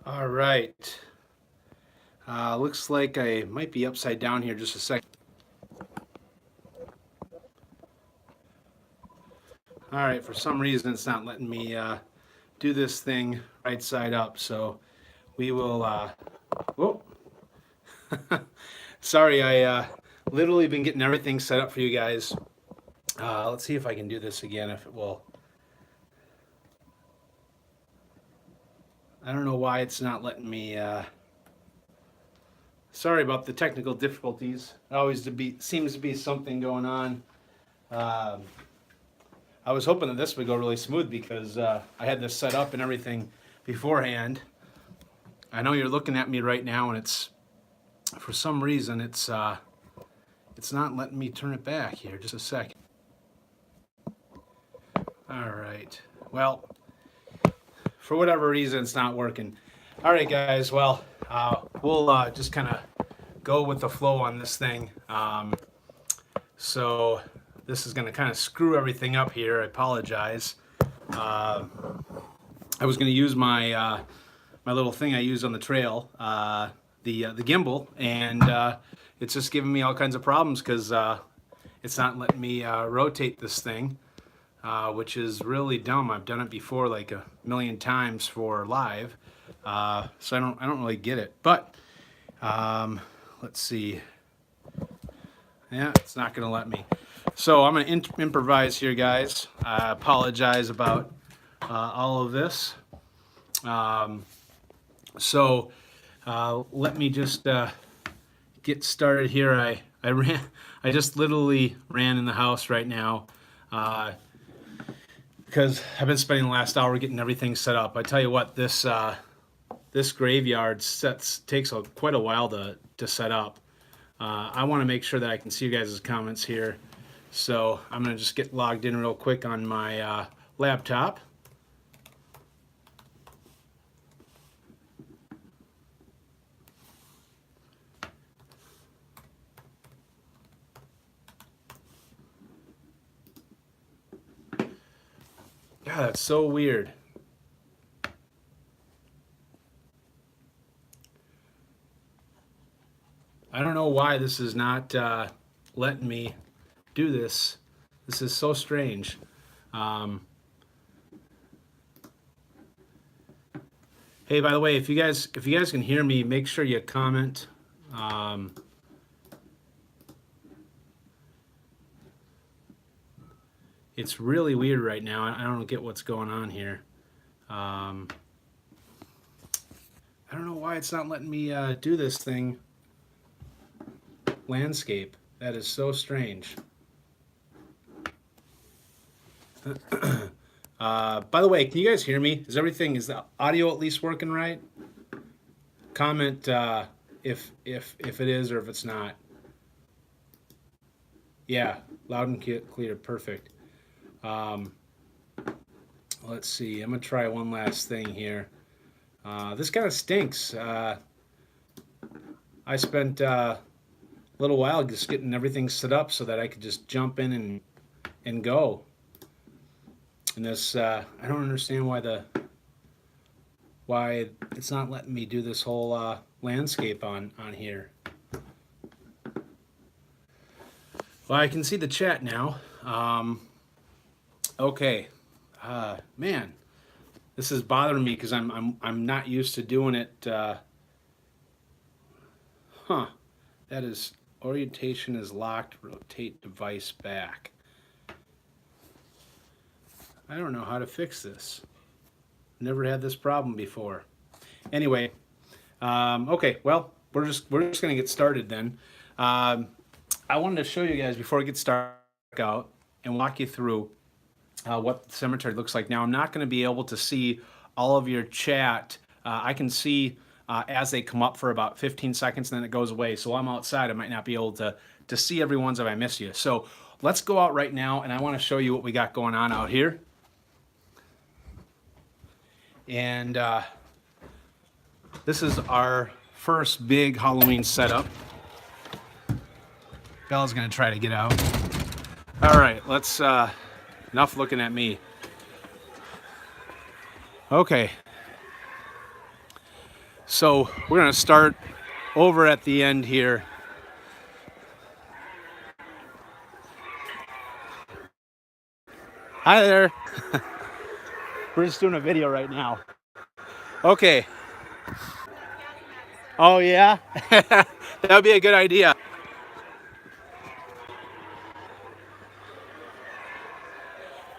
All right. Looks like I might be upside down here just a second. All right, for some reason it's not letting me do this thing right side up, so we will, whoa. Sorry, I literally been getting everything set up for you guys. Let's see if I can do this again, if it will. I don't know why it's not letting me, sorry about the technical difficulties. It always seems to be something going on. I was hoping that this would go really smooth because I had this set up and everything beforehand. I know you're looking at me right now, and it's, for some reason, it's not letting me turn it back here. Just a second. All right. Well, for whatever reason, it's not working. All right, guys. Well, we'll just kind of go with the flow on this thing. So this is going to kind of screw everything up here. I apologize. I was going to use my my little thing I use on the trail, the gimbal, and it's just giving me all kinds of problems because it's not letting me rotate this thing, which is really dumb. I've done it before like a million times for live, so I don't really get it. But let's see. Yeah, it's not going to let me. So I'm going to improvise here, guys. I apologize about all of this. So let me just get started here. I just literally ran in the house right now because I've been spending the last hour getting everything set up. I tell you what, this graveyard takes quite a while to set up. I want to make sure that I can see you guys' comments here. So I'm going to just get logged in real quick on my laptop. God, that's so weird. I don't know why this is not letting me do this. This is so strange. Hey, by the way, if you guys can hear me, make sure you comment. It's really weird right now. I don't get what's going on here. I don't know why it's not letting me do this thing. Landscape. That is so strange. By the way, can you guys hear me? Is the audio at least working right? Comment if it is or if it's not. Yeah, loud and clear, perfect. Let's see. I'm gonna try one last thing here. This kind of stinks. I spent a little while just getting everything set up so that I could just jump in and go. And this, I don't understand why it's not letting me do this whole landscape on here. Well, I can see the chat now. Okay, man, this is bothering me because I'm not used to doing it. That is, orientation is locked. Rotate device back. I don't know how to fix this. Never had this problem before. Anyway, okay, well, we're just gonna get started then. I wanted to show you guys before we get started out and walk you through what the cemetery looks like. Now, I'm not going to be able to see all of your chat. I can see as they come up for about 15 seconds, and then it goes away. So while I'm outside, I might not be able to see everyone's if I miss you. So let's go out right now, and I want to show you what we got going on out here. And this is our first big Halloween setup. Bella's going to try to get out. All right, let's... enough looking at me. Okay. So we're gonna start over at the end here. Hi there. We're just doing a video right now. Okay. Oh yeah? That would be a good idea.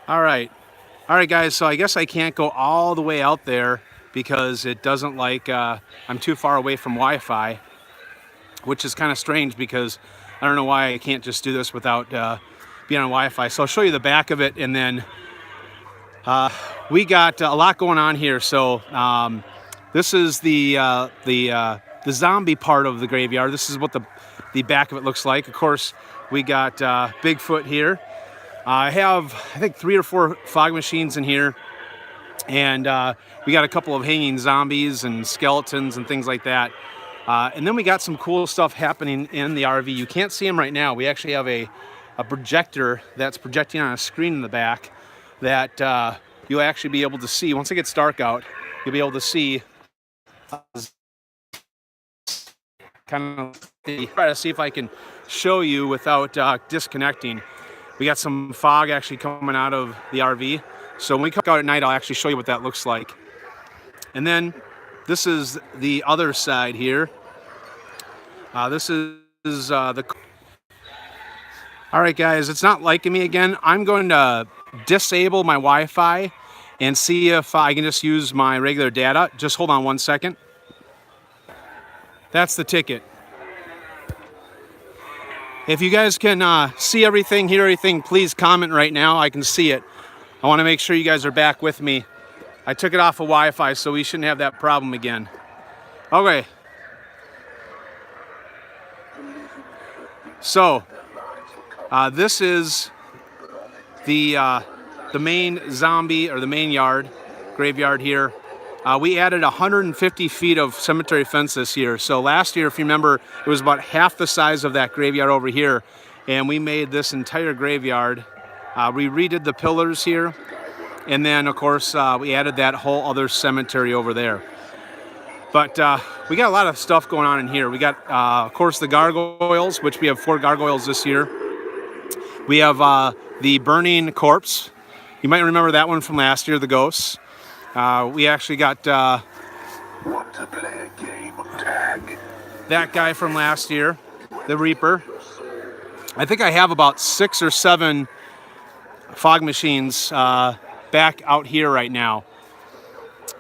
All right guys, so I guess I can't go all the way out there because it doesn't like, I'm too far away from Wi-Fi, which is kind of strange because I don't know why I can't just do this without being on Wi-Fi. So I'll show you the back of it, and then we got a lot going on here. So this is the zombie part of the graveyard. This is what the back of it looks like. Of course, we got Bigfoot here. I have, I think, 3 or 4 fog machines in here, and we got a couple of hanging zombies and skeletons and things like that. And then we got some cool stuff happening in the RV. You can't see them right now. We actually have a projector that's projecting on a screen in the back that you'll actually be able to see. Once it gets dark out, you'll be able to see kind of try to see if I can show you without disconnecting. We got some fog actually coming out of the RV. So when we come out at night, I'll actually show you what that looks like. And then this is the other side here. This is the... All right, guys, it's not liking me again. I'm going to disable my Wi-Fi and see if I can just use my regular data. Just hold on 1 second. That's the ticket. If you guys can see everything, hear everything, please comment right now. I can see it. I want to make sure you guys are back with me. I took it off of Wi-Fi, so we shouldn't have that problem again. Okay. So, this is the main zombie, or the main graveyard here. We added 150 feet of cemetery fence this year. So last year, if you remember, it was about half the size of that graveyard over here. And we made this entire graveyard. We redid the pillars here. And then, of course, we added that whole other cemetery over there. But we got a lot of stuff going on in here. We got, of course, the gargoyles, which we have 4 gargoyles this year. We have the burning corpse. You might remember that one from last year, the ghosts. We actually got Want to play a game of tag? That guy from last year, the Reaper. I think I have about 6 or 7 fog machines back out here right now.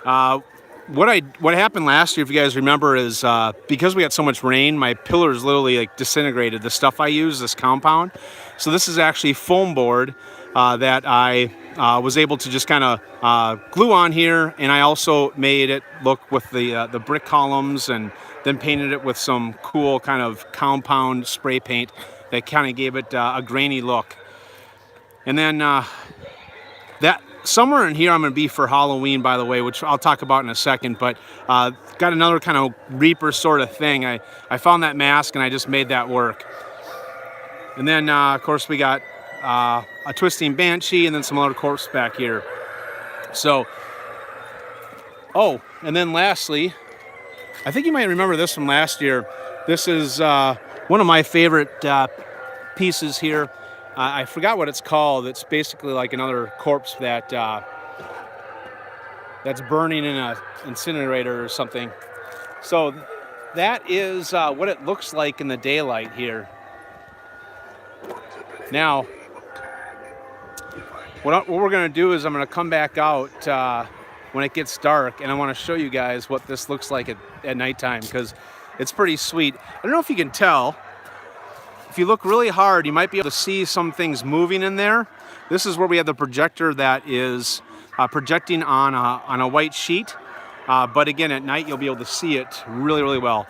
What happened last year, if you guys remember, is because we had so much rain, my pillars literally like disintegrated. The stuff I use, this compound. So this is actually foam board that I was able to just kind of glue on here, and I also made it look with the brick columns, and then painted it with some cool kind of compound spray paint that kind of gave it a grainy look. And then that somewhere in here I'm going to be for Halloween, by the way, which I'll talk about in a second, but got another kind of Reaper sort of thing. I found that mask and I just made that work. And then of course we got a twisting banshee, and then some other corpse back here. So, oh, and then lastly, I think you might remember this from last year. This is one of my favorite pieces here. I forgot what it's called. It's basically like another corpse that that's burning in an incinerator or something. So that is what it looks like in the daylight here. Now, what we're going to do is I'm going to come back out when it gets dark, and I want to show you guys what this looks like at nighttime, because it's pretty sweet. I don't know if you can tell. If you look really hard, you might be able to see some things moving in there. This is where we have the projector that is projecting on a white sheet. But again, at night, you'll be able to see it really, really well.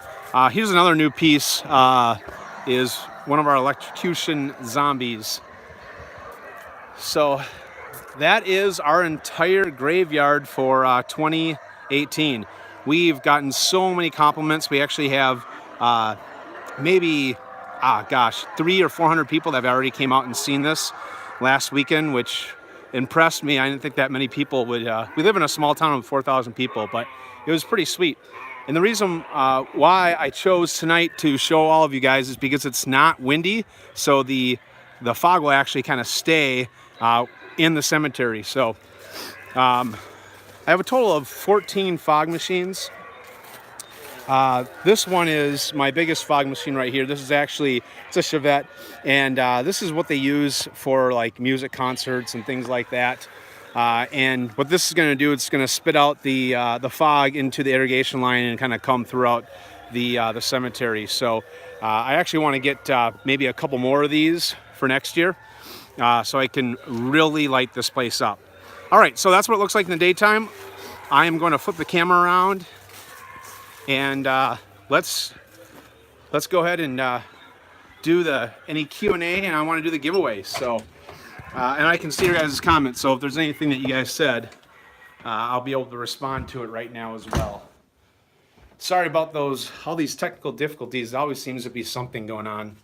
Here's another new piece, is one of our electrocution zombies. So that is our entire graveyard for 2018. We've gotten so many compliments. We actually have maybe, 300 or 400 people that have already came out and seen this last weekend, which impressed me. I didn't think that many people would. We live in a small town of 4,000 people, but it was pretty sweet. And the reason why I chose tonight to show all of you guys is because it's not windy, so the fog will actually kind of stay in the cemetery. So I have a total of 14 fog machines. This one is my biggest fog machine right here. This is actually, it's a Chevette, and this is what they use for like music concerts and things like that. And what this is going to do, it's going to spit out the fog into the irrigation line and kind of come throughout the cemetery. So I actually want to get maybe a couple more of these for next year, so I can really light this place up. All right, so that's what it looks like in the daytime. I am going to flip the camera around, and let's go ahead and do any Q&A, and I want to do the giveaways. So. And I can see your guys' comments, so if there's anything that you guys said, I'll be able to respond to it right now as well. Sorry about all these technical difficulties. There always seems to be something going on.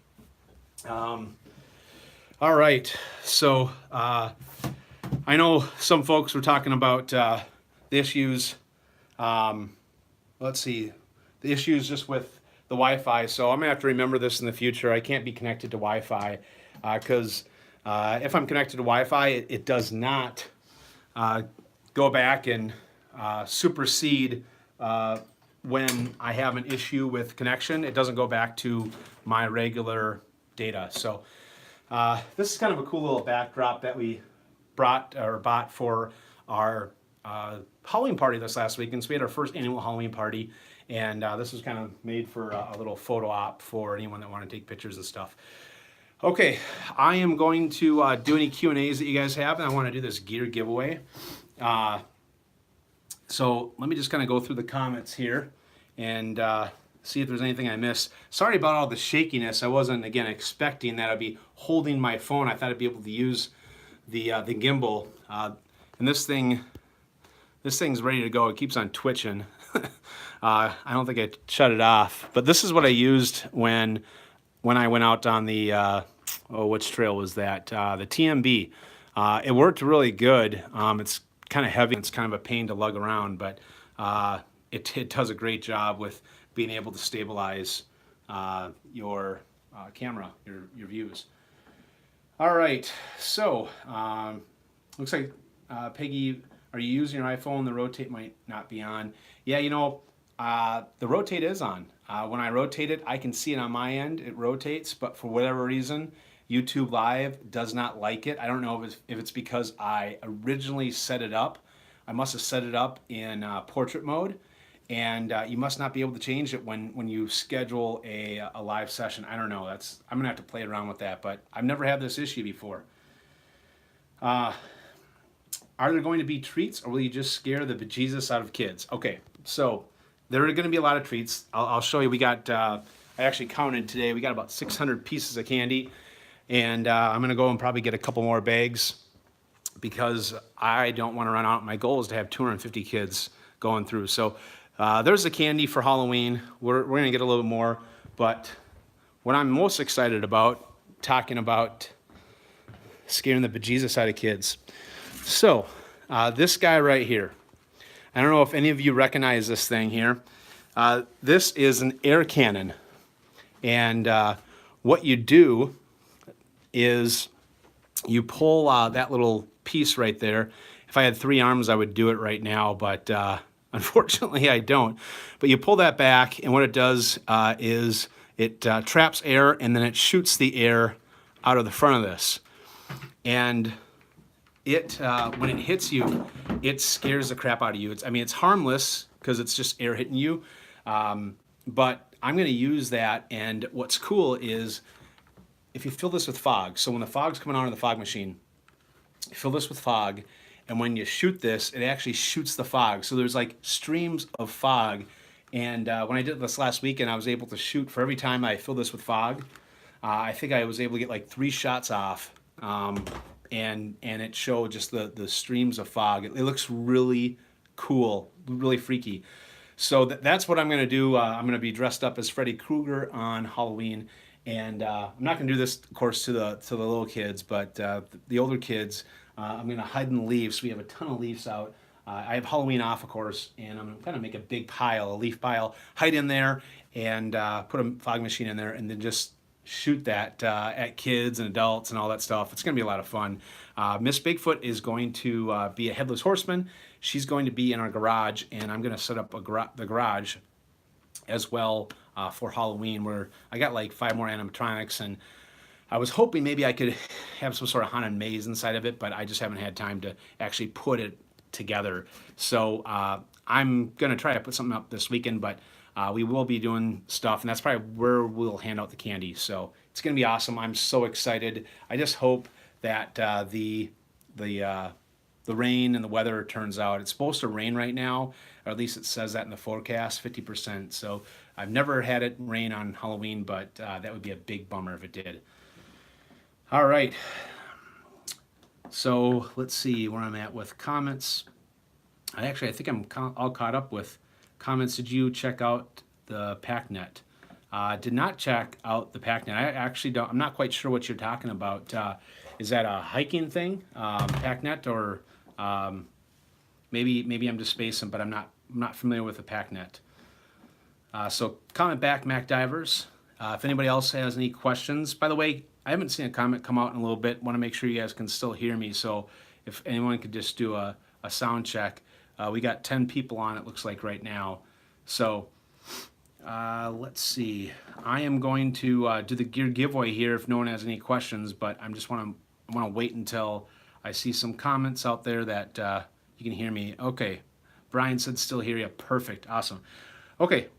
All right, so I know some folks were talking about the issues. Let's see, the issues just with the Wi-Fi. So I'm gonna have to remember this in the future. I can't be connected to Wi-Fi because if I'm connected to Wi-Fi, it does not go back and supersede when I have an issue with connection. It doesn't go back to my regular data. So this is kind of a cool little backdrop that we bought for our Halloween party this last weekend. So we had our first annual Halloween party, and this was kind of made for a little photo op for anyone that want to take pictures and stuff. Okay, I am going to do any Q&As that you guys have, and I want to do this gear giveaway. So let me just kind of go through the comments here and see if there's anything I missed. Sorry about all the shakiness. I wasn't, again, expecting that I'd be holding my phone. I thought I'd be able to use the gimbal. And this thing's ready to go. It keeps on twitching. I don't think I shut it off. But this is what I used when I went out on the, which trail was that? The TMB. It worked really good. It's kind of heavy. It's kind of a pain to lug around, but it does a great job with being able to stabilize your camera, your views. All right, so looks like Peggy, are you using your iPhone? The rotate might not be on. Yeah, you know, the rotate is on. When I rotate it, I can see it on my end. It rotates, but for whatever reason, YouTube Live does not like it. I don't know if it's because I originally set it up. I must have set it up in portrait mode, and you must not be able to change it when you schedule a live session. I don't know. I'm gonna have to play around with that, but I've never had this issue before. Are there going to be treats, or will you just scare the bejesus out of kids? Okay, so there are going to be a lot of treats. I'll show you. We got, I actually counted today, we got about 600 pieces of candy, and I'm going to go and probably get a couple more bags because I don't want to run out. My goal is to have 250 kids going through. So there's the candy for Halloween. We're going to get a little bit more, but what I'm most excited about, talking about scaring the bejesus out of kids. So this guy right here, I don't know if any of you recognize this thing here. This is an air cannon. And what you do is you pull that little piece right there. If I had 3 arms, I would do it right now, but unfortunately I don't. But you pull that back, and what it does is it traps air, and then it shoots the air out of the front of this. And it when it hits you, it scares the crap out of you. It's harmless because it's just air hitting you, but I'm going to use that. And what's cool is if you fill this with fog, so when the fog's coming out of the fog machine, you fill this with fog, and when you shoot this, it actually shoots the fog. So there's like streams of fog. And when I did this last weekend, I was able to shoot for every time I fill this with fog. I think I was able to get like 3 shots off. And it showed just the streams of fog. It looks really cool, really freaky. So that's what I'm going to do. I'm going to be dressed up as Freddy Krueger on Halloween, and I'm not going to do this, of course, to the little kids, but the older kids, I'm going to hide in the leaves. We have a ton of leaves out I have Halloween off, of course, and I'm going to make a big pile, a leaf pile, hide in there, and put a fog machine in there, and then just shoot that at kids and adults and all that stuff. It's going to be a lot of fun. Miss Bigfoot is going to be a headless horseman. She's going to be in our garage, and I'm going to set up the garage as well for Halloween, where I got like 5 more animatronics, and I was hoping maybe I could have some sort of haunted maze inside of it, but I just haven't had time to actually put it together. So I'm gonna try to put something up this weekend, but we will be doing stuff, and that's probably where we'll hand out the candy. So it's gonna be awesome. I'm so excited. I just hope that the rain and the weather turns out. It's supposed to rain right now, or at least it says that in the forecast, 50%. So I've never had it rain on Halloween, but that would be a big bummer if it did. All right. So let's see where I'm at with comments. I think I'm all caught up with comments. Did you check out the PackNet? Did not check out the PackNet. I actually don't. I'm not quite sure what you're talking about. Is that a hiking thing, PackNet, or maybe I'm just spacing, but I'm not familiar with the PackNet. So comment back, Mac Divers. If anybody else has any questions, by the way, I haven't seen a comment come out in a little bit. Want to make sure you guys can still hear me. So if anyone could just do a sound check. We got 10 people on, it looks like right now. So let's see. I am going to do the gear giveaway here if no one has any questions, but I want to wait until I see some comments out there that you can hear me. Okay. Brian said still hear you. Perfect. Awesome. Okay.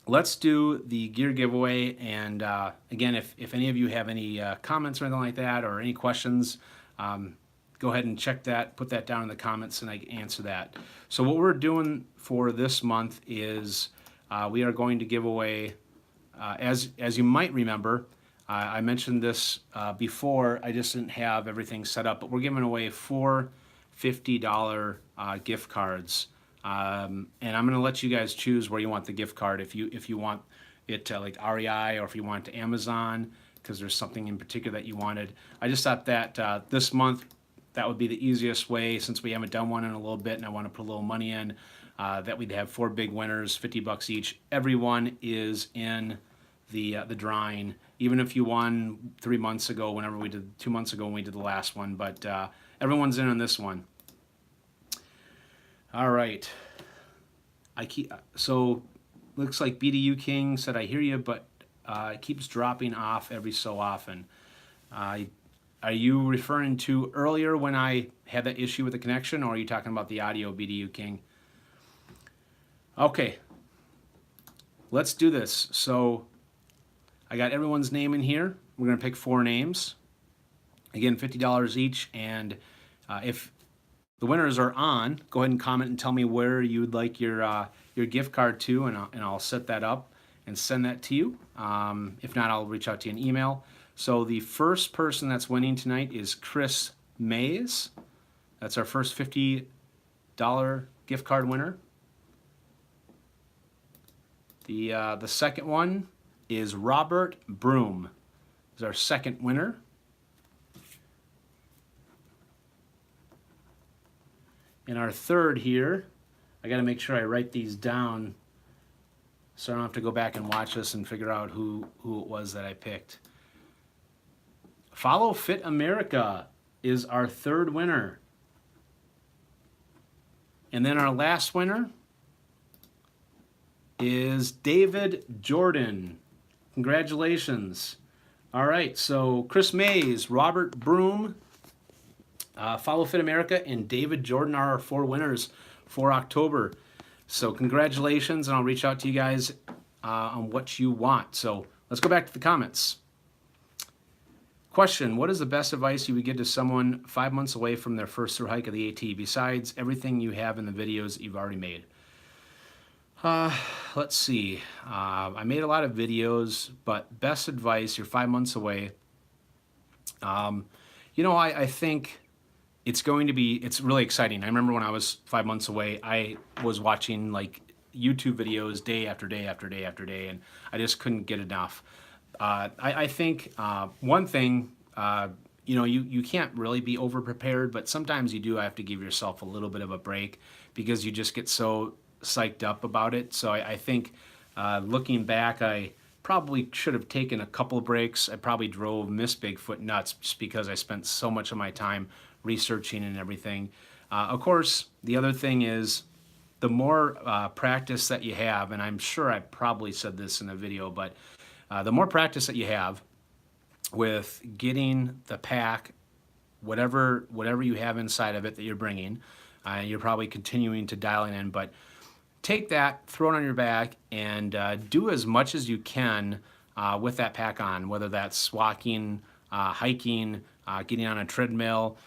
Let's do the gear giveaway, and again, if any of you have any comments or anything like that, or any questions, go ahead and check that, put that down in the comments, and I can answer that. So what we're doing for this month is we are going to give away, as you might remember, I mentioned this before, I just didn't have everything set up, but we're giving away 4 $50 gift cards. And I'm going to let you guys choose where you want the gift card. If you want it to like REI, or if you want it to Amazon, because there's something in particular that you wanted. I just thought that this month that would be the easiest way, since we haven't done one in a little bit, and I want to put a little money in, that we'd have 4 big winners, $50 each. Everyone is in the drawing, even if you won 3 months ago, 2 months ago when we did the last one, but everyone's in on this one. All right. So looks like BDU King said, I hear you, but it keeps dropping off every so often. Are you referring to earlier when I had that issue with the connection, or are you talking about the audio, BDU King? Okay. Let's do this. So I got everyone's name in here. We're going to pick 4 names. Again, $50 each, and if the winners are on, go ahead and comment and tell me where you would like your gift card to, and I'll set that up and send that to you. If not, I'll reach out to you in email. So the first person that's winning tonight is Chris Mays. That's our first $50 gift card winner. The second one is Robert Broom. Is our second winner. And our third here, I got to make sure I write these down so I don't have to go back and watch this and figure out who it was that I picked. Follow Fit America is our third winner. And then our last winner is David Jordan. Congratulations. All right, so Chris Mays, Robert Broom, Follow Fit America, and David Jordan are our 4 winners for October. So congratulations, and I'll reach out to you guys on what you want. So let's go back to the comments. Question, what is the best advice you would give to someone 5 months away from their first through hike of the AT, besides everything you have in the videos that you've already made? Let's see. I made a lot of videos, but best advice, you're 5 months away. I think it's really exciting. I remember when I was 5 months away, I was watching like YouTube videos day after day after day after day, and I just couldn't get enough. I think one thing, you know, you can't really be over prepared, but sometimes you do have to give yourself a little bit of a break because you just get so psyched up about it. So I think looking back, I probably should have taken a couple of breaks. I probably drove Miss Bigfoot nuts just because I spent so much of my time researching and everything. Of course, the other thing is the more practice that you have, and I'm sure I probably said this in a video, but the more practice that you have with getting the pack, whatever you have inside of it that you're bringing, you're probably continuing to dial it in, but take that, throw it on your back, and do as much as you can with that pack on, whether that's walking, hiking, getting on a treadmill,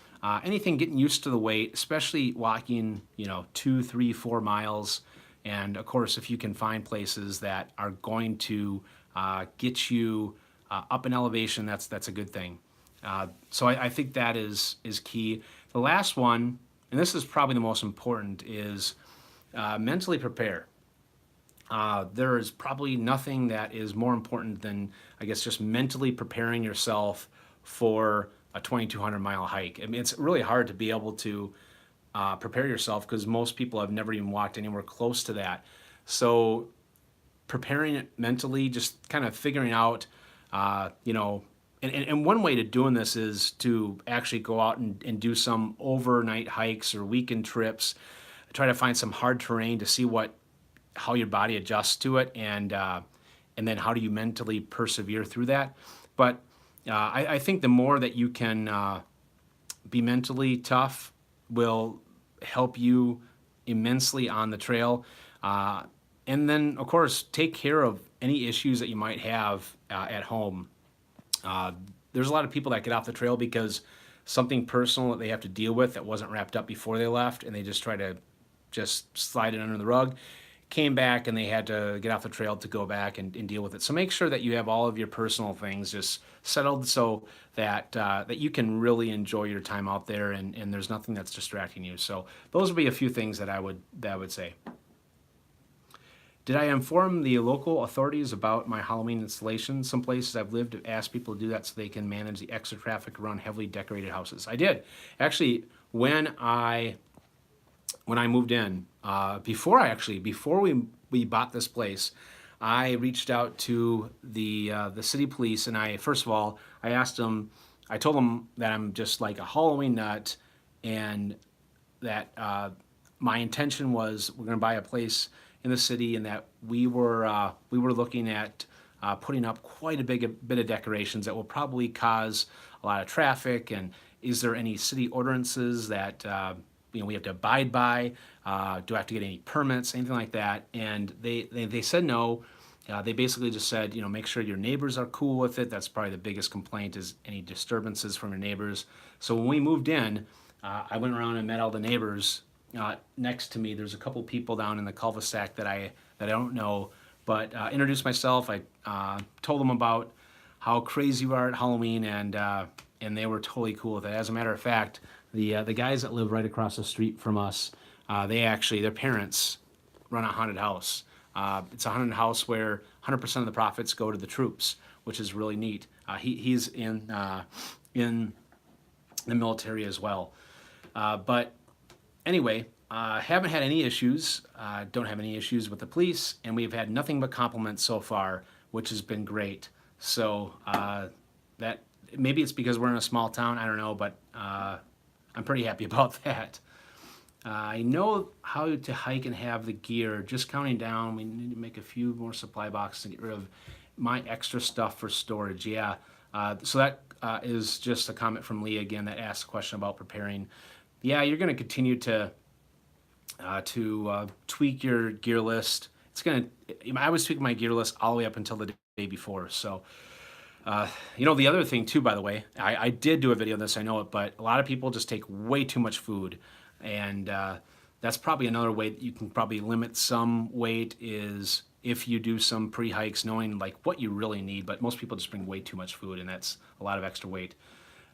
anything, getting used to the weight, especially walking, 2, 3, 4 miles. And of course, if you can find places that are going to get you up in elevation, that's a good thing. So I think that is key. The last one, and this is probably the most important, is mentally prepare. There is probably nothing that is more important than, I guess, just mentally preparing yourself for a 2,200 mile hike. I mean, it's really hard to be able to prepare yourself because most people have never even walked anywhere close to that. So preparing it mentally, just kind of figuring out, and one way to doing this is to actually go out and do some overnight hikes or weekend trips, try to find some hard terrain to see how your body adjusts to it, and then how do you mentally persevere through that. But I think the more that you can be mentally tough will help you immensely on the trail. And then, of course, take care of any issues that you might have at home. There's a lot of people that get off the trail because something personal that they have to deal with that wasn't wrapped up before they left, and they just try to just slide it under the rug. Came back and they had to get off the trail to go back and deal with it. So make sure that you have all of your personal things just settled so that that you can really enjoy your time out there, and there's nothing that's distracting you. So those would be a few things that I would say. Did I inform the local authorities about my Halloween installation? Some places I've lived have asked people to do that so they can manage the extra traffic around heavily decorated houses. I did. Actually, when I moved in, before we bought this place, I reached out to the city police, and I asked them, I told them that I'm just like a Halloween nut, and that my intention was we're going to buy a place in the city, and that we were looking at putting up quite a bit of decorations that will probably cause a lot of traffic. And is there any city ordinances that we have to abide by? Do I have to get any permits, anything like that? And they said no. They basically just said, make sure your neighbors are cool with it. That's probably the biggest complaint, is any disturbances from your neighbors. So when we moved in, I went around and met all the neighbors next to me. There's a couple people down in the cul-de-sac that I don't know, but introduced myself. I told them about how crazy we are at Halloween, and they were totally cool with it. As a matter of fact, the guys that live right across the street from us, their parents run a haunted house. It's a haunted house where 100% of the profits go to the troops, which is really neat. He's in the military as well. But anyway, haven't had any issues. Don't have any issues with the police, and we've had nothing but compliments so far, which has been great. So that maybe it's because we're in a small town. I don't know, but I'm pretty happy about that. I know how to hike and have the gear. Just counting down, we need to make a few more supply boxes and get rid of my extra stuff for storage. Yeah. So that is just a comment from Lee again that asked a question about preparing. Yeah, you're going to continue to tweak your gear list. I was tweaking my gear list all the way up until the day before. So, the other thing too, by the way, I did do a video on this, I know it, but a lot of people just take way too much food. And that's probably another way that you can probably limit some weight, is if you do some pre-hikes, knowing like what you really need. But most people just bring way too much food, and that's a lot of extra weight.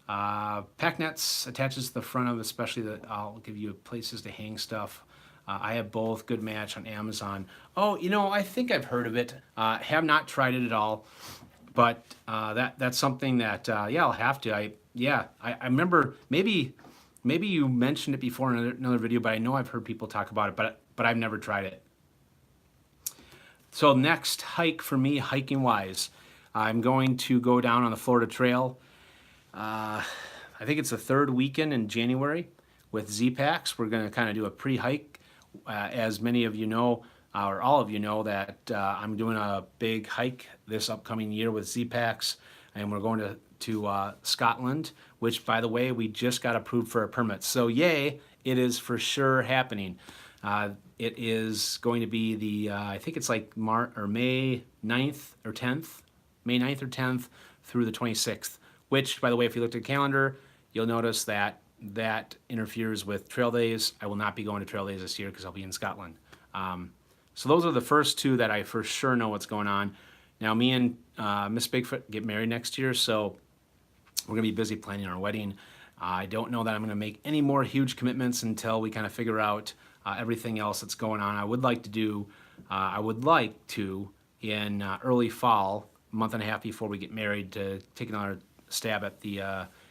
Pack nets attaches to the front of, especially I'll give you places to hang stuff. I have both. Good match on Amazon. Oh, I think I've heard of it. Have not tried it at all, but that's something that I'll have to. Yeah, I remember maybe you mentioned it before in another video, but I know I've heard people talk about it, but I've never tried it. So next hike for me, hiking wise, I'm going to go down on the Florida Trail. I think it's the third weekend in January with Z-Packs. We're going to kind of do a pre-hike. As many of you know, or all of you know, that I'm doing a big hike this upcoming year with Z-Packs, and we're going to Scotland, which, by the way, we just got approved for a permit. So yay, it is for sure happening. It is going to be the, I think it's like May 9th or 10th, May 9th or 10th through the 26th, which, by the way, if you looked at the calendar, you'll notice that that interferes with trail days. I will not be going to trail days this year because I'll be in Scotland. So those are the first two that I for sure know what's going on. Now, me and Miss Bigfoot get married next year, so we're going to be busy planning our wedding. I don't know that I'm going to make any more huge commitments until we kind of figure out everything else that's going on. I would like to, in early fall, a month and a half before we get married, to take another stab at the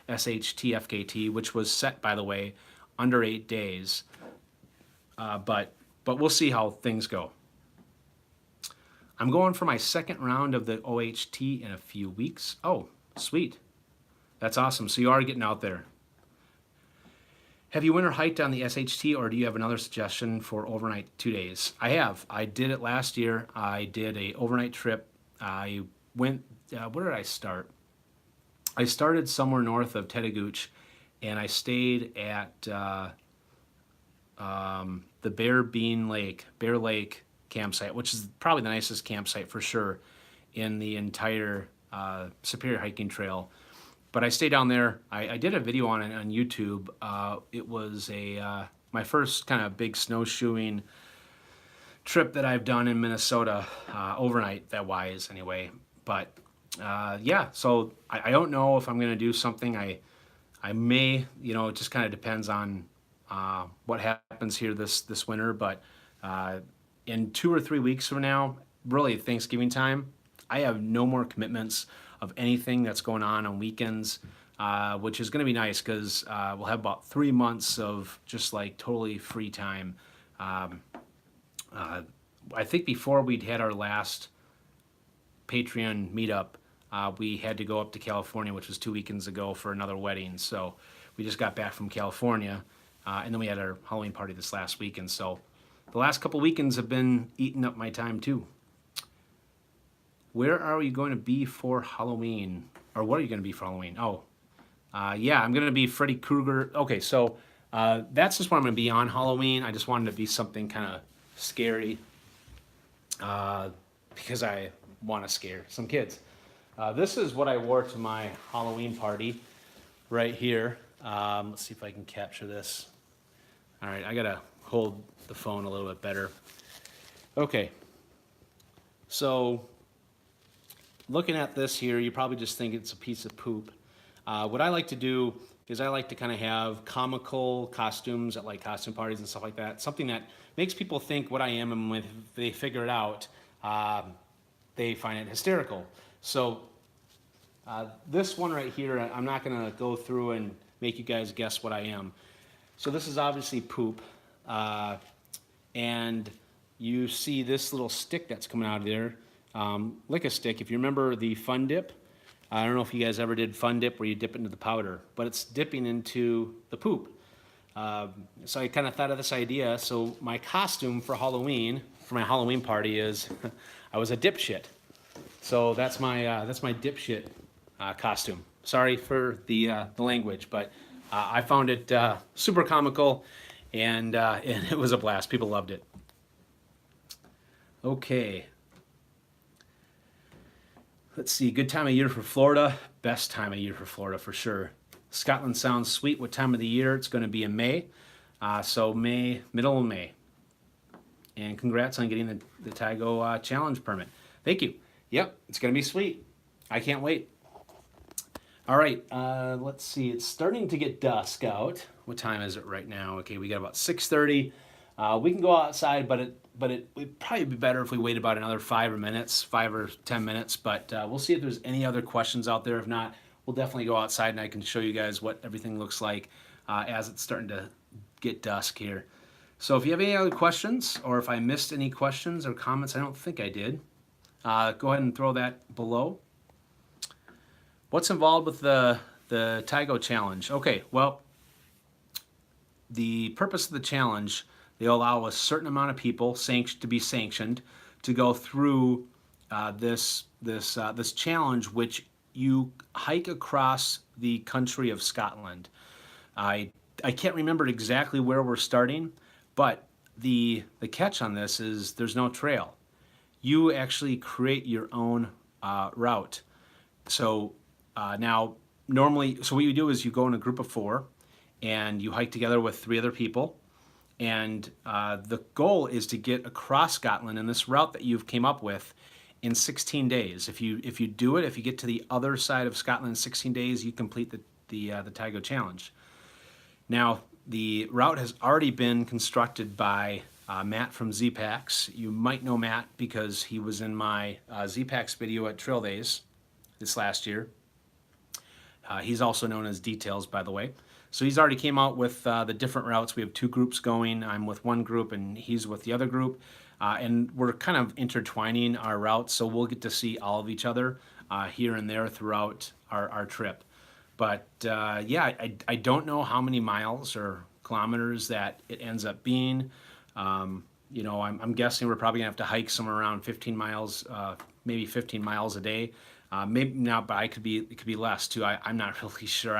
SHT FKT, which was set, by the way, under 8 days. But we'll see how things go. I'm going for my second round of the OHT in a few weeks. Oh, sweet. That's awesome. So you are getting out there. Have you winter hiked on the SHT, or do you have another suggestion for overnight 2 days? I have. I did it last year. I did a overnight trip. I went, where did I start? I started somewhere north of Tetegooch, and I stayed at the Bear Lake campsite, which is probably the nicest campsite for sure in the entire Superior Hiking Trail. But I stayed down there. I did a video on it on YouTube. It was my first kind of big snowshoeing trip that I've done in Minnesota, overnight, that wise anyway. But yeah, so I don't know if I'm going to do something. I may, it just kind of depends on what happens here this winter. But in 2 or 3 weeks from now, really Thanksgiving time, I have no more commitments of anything that's going on weekends, which is going to be nice because we'll have about 3 months of just like totally free time. I think before we'd had our last Patreon meetup, we had to go up to California, which was 2 weekends ago, for another wedding. So we just got back from California, and then we had our Halloween party this last weekend. So the last couple weekends have been eating up my time too. Where are you going to be for Halloween? Or what are you going to be for Halloween? Oh, yeah, I'm going to be Freddy Krueger. Okay, so that's just what I'm going to be on Halloween. I just wanted to be something kind of scary because I want to scare some kids. This is what I wore to my Halloween party right here. Let's see if I can capture this. All right, I got to hold the phone a little bit better. Okay, so looking at this here, you probably just think it's a piece of poop. What I like to do is I like to kind of have comical costumes at like costume parties and stuff like that. Something that makes people think what I am, and when they figure it out, they find it hysterical. So this one right here, I'm not going to go through and make you guys guess what I am. So this is obviously poop. And you see this little stick that's coming out of there. Lick a stick. If you remember the Fun Dip, I don't know if you guys ever did Fun Dip where you dip it into the powder, but it's dipping into the poop. So I kind of thought of this idea. So my costume for Halloween, for my Halloween party, is I was a dipshit. So that's my dipshit costume. Sorry for the language, but I found it super comical, and it was a blast. People loved it. Okay. Let's see, good time of year for Florida. Best time of year for Florida for sure. Scotland sounds sweet. What time of the year? It's going to be in May. So May, middle of May. And congrats on getting the Tago challenge permit. Thank you. Yep, it's going to be sweet. I can't wait. All right, let's see. It's starting to get dusk out. What time is it right now? Okay, we got about 6:30. We can go outside, but it would probably be better if we wait about another 5 or 10 minutes. But we'll see if there's any other questions out there. If not, we'll definitely go outside and I can show you guys what everything looks like as it's starting to get dusk here. So if you have any other questions, or if I missed any questions or comments, I don't think I did, go ahead and throw that below. What's involved with the Taigo challenge? Okay, well, the purpose of the challenge, they allow a certain amount of people to be sanctioned to go through this challenge, which you hike across the country of Scotland. I can't remember exactly where we're starting, but the catch on this is there's no trail. You actually create your own route. So now, normally, so what you do is you go in a group of 4, and you hike together with 3 other people. And the goal is to get across Scotland in this route that you've came up with in 16 days. If you do it, if you get to the other side of Scotland in 16 days, you complete the Taigo challenge. Now, the route has already been constructed by Matt from Z-Packs. You might know Matt because he was in my Z-Packs video at Trail Days this last year. He's also known as Details, by the way. So he's already came out with the different routes. We have 2 groups going. I'm with one group and he's with the other group. And we're kind of intertwining our routes, so we'll get to see all of each other here and there throughout our trip. But yeah, I don't know how many miles or kilometers that it ends up being. You know, I'm guessing we're probably gonna have to hike somewhere around 15 miles, maybe 15 miles a day. Maybe not, but it could be less too. I'm not really sure.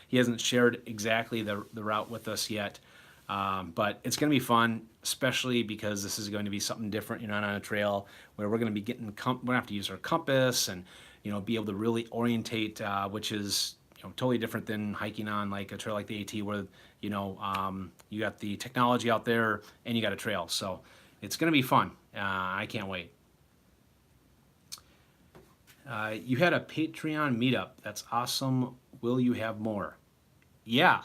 He hasn't shared exactly the route with us yet. But it's going to be fun, especially because this is going to be something different. You're not on a trail where we're going to be we're going to have to use our compass and, you know, be able to really orientate, which is, you know, totally different than hiking on like a trail like the AT where, you know, you got the technology out there and you got a trail. So it's going to be fun. I can't wait. You had a Patreon meetup. That's awesome. Will you have more? Yeah,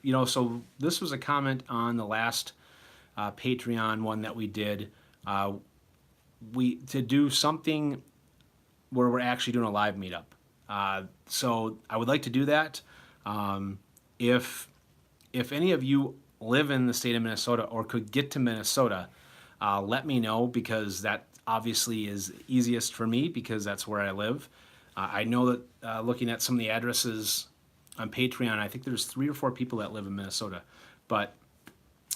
you know, so this was a comment on the last Patreon one that we did. To do something where we're actually doing a live meetup. So I would like to do that. If any of you live in the state of Minnesota or could get to Minnesota, let me know, because that obviously is easiest for me because that's where I live. I know that looking at some of the addresses on Patreon, I think there's 3 or 4 people that live in Minnesota. But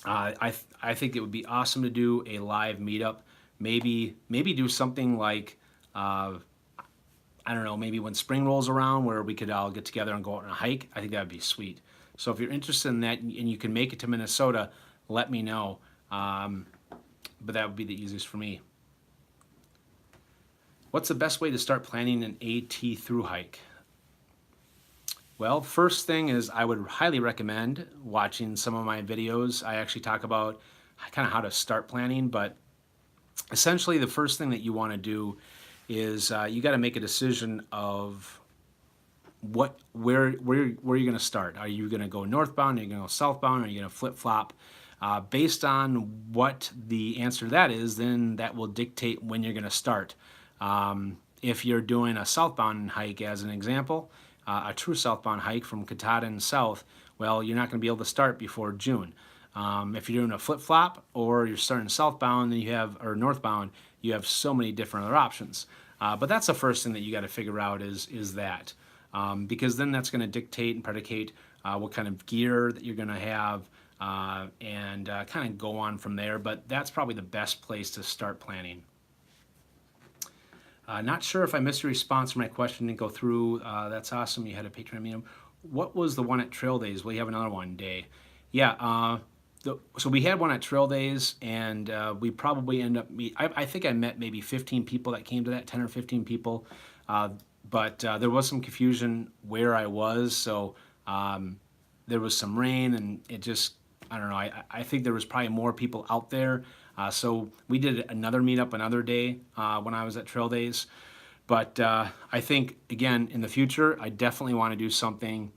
I think it would be awesome to do a live meetup. Maybe do something like, I don't know, maybe when spring rolls around where we could all get together and go out on a hike. I think that would be sweet. So if you're interested in that and you can make it to Minnesota, let me know. But that would be the easiest for me. What's the best way to start planning an AT through hike? Well, first thing is I would highly recommend watching some of my videos. I actually talk about kind of how to start planning, but essentially the first thing that you want to do is you got to make a decision of where you're going to start. Are you going to go northbound? Are you going to go southbound? Are you going to flip-flop? Based on what the answer to that is, then that will dictate when you're going to start. If you're doing a southbound hike, as an example, a true southbound hike from Katahdin south, well, you're not going to be able to start before June. If you're doing a flip-flop or you're starting southbound, then or northbound, you have so many different other options. But that's the first thing that you got to figure out is that. Because then that's going to dictate and predicate what kind of gear that you're going to have, and kind of go on from there. But that's probably the best place to start planning. Not sure if I missed a response to my question. Didn't go through. That's awesome. You had a Patreon meeting. What was the one at Trail Days? Will you have another one day? Yeah. So we had one at Trail Days, and we probably end up I think I met maybe 15 people that came to that, 10 or 15 people. But there was some confusion where I was. So there was some rain, and it just, I don't know. I think there was probably more people out there. So we did another meetup another day when I was at Trail Days. But I think, again, in the future, I definitely want to do something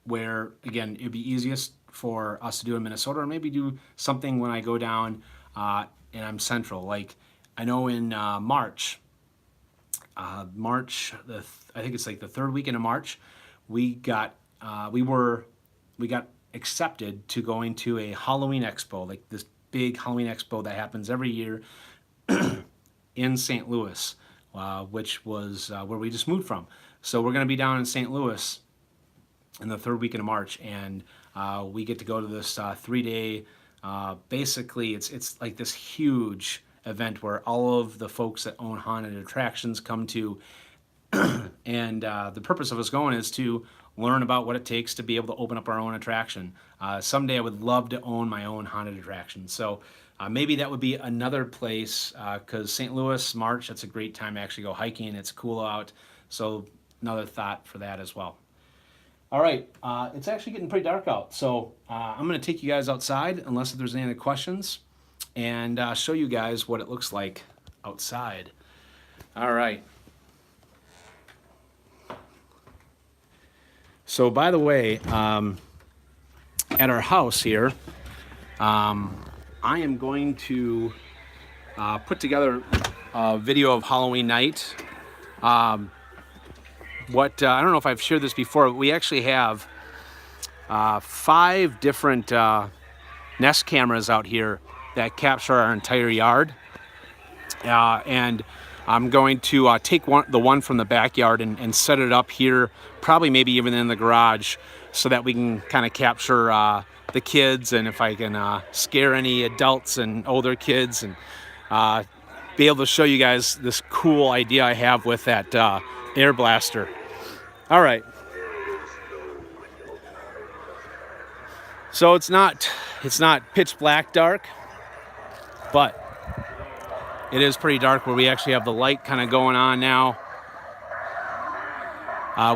where, again, it'd be easiest for us to do in Minnesota, or maybe do something when I go down and I'm central. Like, I know in March, March, I think it's like the third weekend of March, we got accepted to going to a Halloween expo, like this big Halloween expo that happens every year in St. Louis, which was where we just moved from. So we're going to be down in St. Louis in the third weekend of March, and we get to go to this 3-day. Basically, it's like this huge event where all of the folks that own haunted attractions come to, and the purpose of us going is to learn about what it takes to be able to open up our own attraction. Someday I would love to own my own haunted attraction. So maybe that would be another place, because St. Louis, March, that's a great time to actually go hiking. It's cool out. So another thought for that as well. All right, it's actually getting pretty dark out. So I'm going to take you guys outside, unless there's any other questions, and show you guys what it looks like outside. All right. So by the way, at our house here, I am going to put together a video of Halloween night. I don't know if I've shared this before, but we actually have 5 different Nest cameras out here that capture our entire yard. And I'm going to take the one from the backyard and set it up here, probably maybe even in the garage, so that we can kind of capture the kids, and if I can scare any adults and older kids, and be able to show you guys this cool idea I have with that air blaster. All right. So it's not pitch black dark, but it is pretty dark where we actually have the light kind of going on now.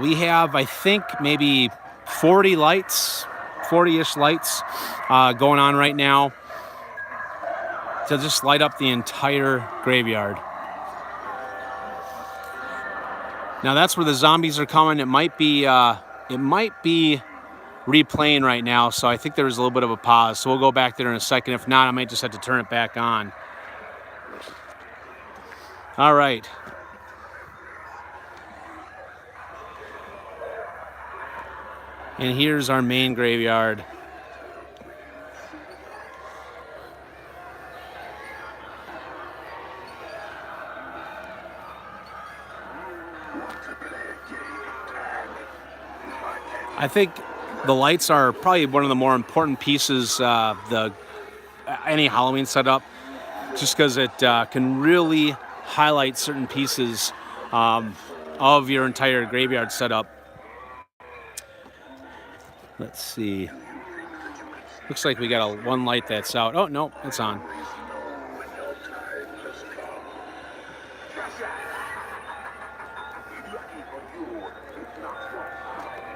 We have, I think, maybe 40 lights, 40-ish lights going on right now to just light up the entire graveyard. Now that's where the zombies are coming. It might be replaying right now, so I think there's a little bit of a pause. So we'll go back there in a second. If not, I might just have to turn it back on. All right. And here's our main graveyard. I think the lights are probably one of the more important pieces any Halloween setup, just because it can really highlight certain pieces of your entire graveyard setup. Let's see. Looks like we got one light that's out. Oh, no, it's on.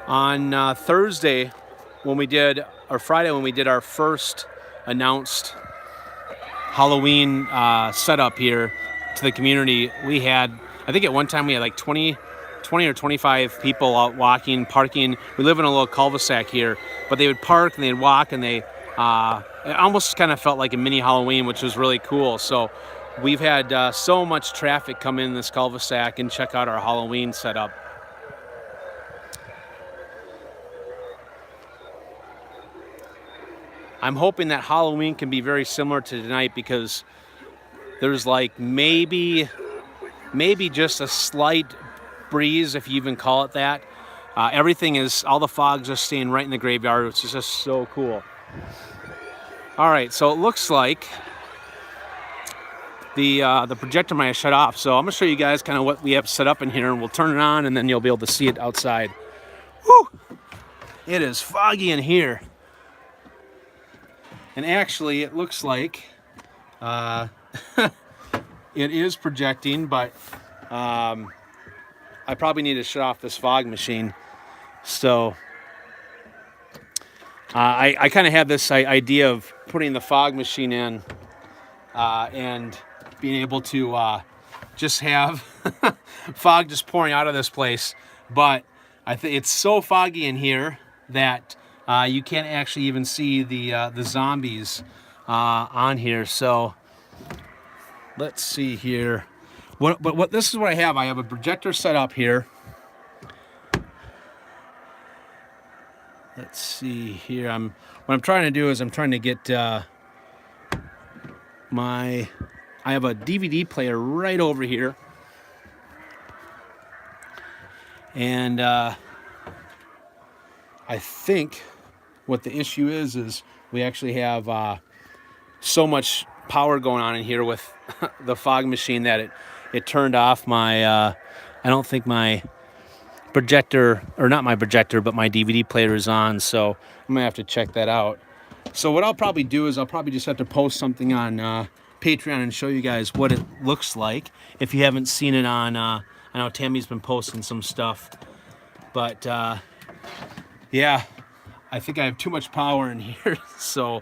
On Thursday, Friday when we did our first announced Halloween setup here to the community, we had, I think at one time we had like 20 or 25 people out walking, parking. We live in a little cul-de-sac here, but they would park and they'd walk, and it almost kind of felt like a mini Halloween, which was really cool. So we've had so much traffic come in this cul-de-sac and check out our Halloween setup. I'm hoping that Halloween can be very similar to tonight, because there's like maybe just a slight breeze, if you even call it that. All the fog's just staying right in the graveyard, which is just so cool. All right, so it looks like the projector might have shut off. So I'm gonna show you guys kind of what we have set up in here, and we'll turn it on, and then you'll be able to see it outside. Whew! It is foggy in here. And actually, it looks like it is projecting, but I probably need to shut off this fog machine. So I kind of had this idea of putting the fog machine in and being able to just have fog just pouring out of this place. But I think it's so foggy in here that you can't actually even see the zombies on here. So let's see here. But this is what I have. I have a projector set up here. Let's see here. What I'm trying to do is I'm trying to get I have a DVD player right over here, and I think what the issue is we actually have so much power going on in here with the fog machine that it turned off my I don't think my projector, or not my projector, but my DVD player is on, so I'm gonna have to check that out. So what I'll probably do is I'll probably just have to post something on Patreon and show you guys what it looks like if you haven't seen it on I know Tammy's been posting some stuff, but yeah, I think I have too much power in here. So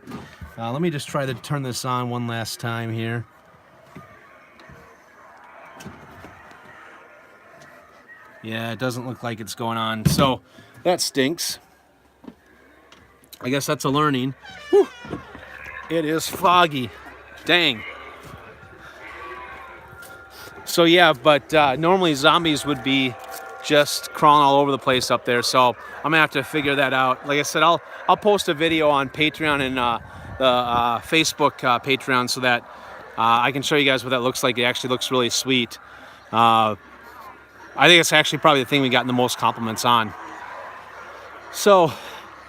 let me just try to turn this on one last time here. Yeah, it doesn't look like it's going on, so that stinks. I guess that's a learning. Whew. It is foggy. Dang. So yeah, but normally zombies would be just crawling all over the place up there, so I'm gonna have to figure that out. Like I said, I'll post a video on Patreon and the Facebook Patreon so that I can show you guys what that looks like. It actually looks really sweet. I think it's actually probably the thing we gotten the most compliments on. So,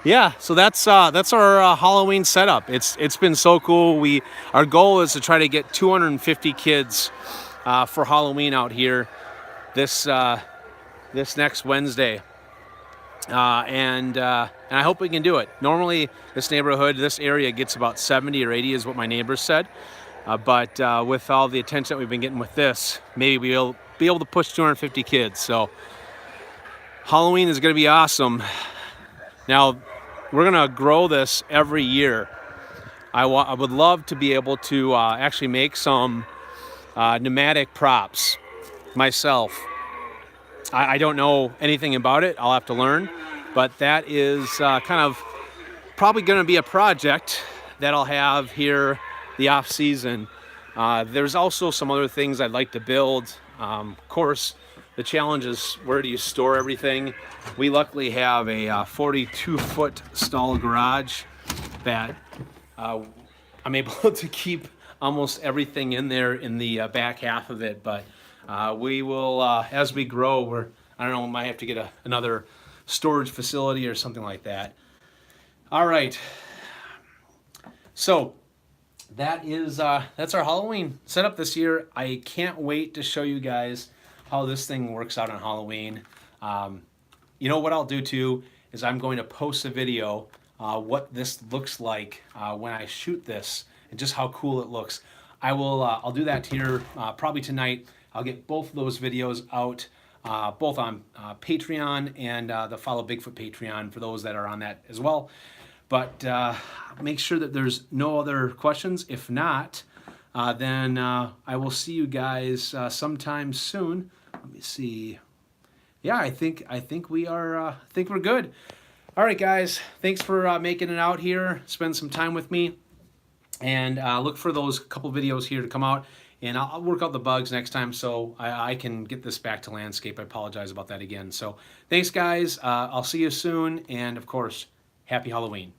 yeah, so that's our Halloween setup. It's been so cool. Our goal is to try to get 250 kids for Halloween out here this next Wednesday, and I hope we can do it. Normally, this area gets about 70 or 80, is what my neighbors said. But with all the attention that we've been getting with this, maybe we'll be able to push 250 kids. So Halloween is going to be awesome. Now, we're going to grow this every year. I would love to be able to actually make some pneumatic props myself. I don't know anything about it. I'll have to learn. But that is kind of probably going to be a project that I'll have here the off season. There's also some other things I'd like to build. Of course, the challenge is, where do you store everything? We luckily have a 42-foot stall garage that I'm able to keep almost everything in there in the back half of it. But we will, as we grow, I don't know, we might have to get another storage facility or something like that. All right. So that's our Halloween setup this year. I can't wait to show you guys how this thing works out on Halloween. You know what I'll do too is I'm going to post a video what this looks like when I shoot this and just how cool it looks. I'll do that here probably tonight. I'll get both of those videos out both on Patreon and the Follow Bigfoot Patreon for those that are on that as well. But make sure that there's no other questions. If not, then I will see you guys sometime soon. Let me see. Yeah, I think we are. I think we're good. All right, guys. Thanks for making it out here. Spend some time with me, and look for those couple videos here to come out. And I'll work out the bugs next time so I can get this back to landscape. I apologize about that again. So thanks, guys. I'll see you soon, and of course, happy Halloween.